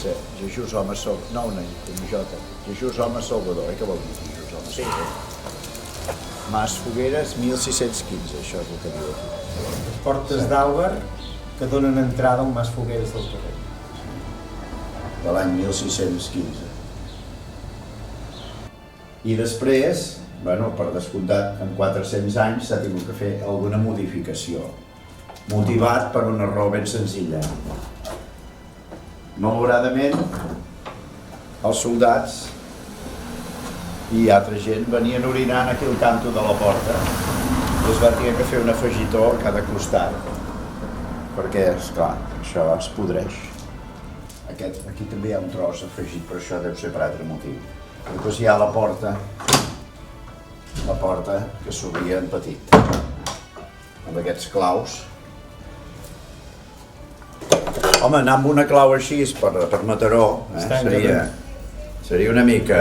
comença Jesús Home Salvador, no una com J, Jesús Home Salvador, què vol dir Jesús Home Salvador? Mas Fogueres, 1615, això és el que diu aquí. Portes d'Àlvar que donen entrada a un Mas Fogueres del carrer. De l'any 1615. I després, bueno, per descomptat, en 400 anys s'ha tingut que fer alguna modificació, motivat per una raó ben senzilla. Malauradament, els soldats i altra gent venien orinant aquí al canto de la porta i es va tenir que fer un afegitó a cada costat, perquè, esclar, això es podreix. Aquí també hi ha un tros afegit, però això deu ser per altre motiu. Després hi ha la porta que s'obria en petit, amb aquests claus. Home, anar amb una clau així per Mataró seria una mica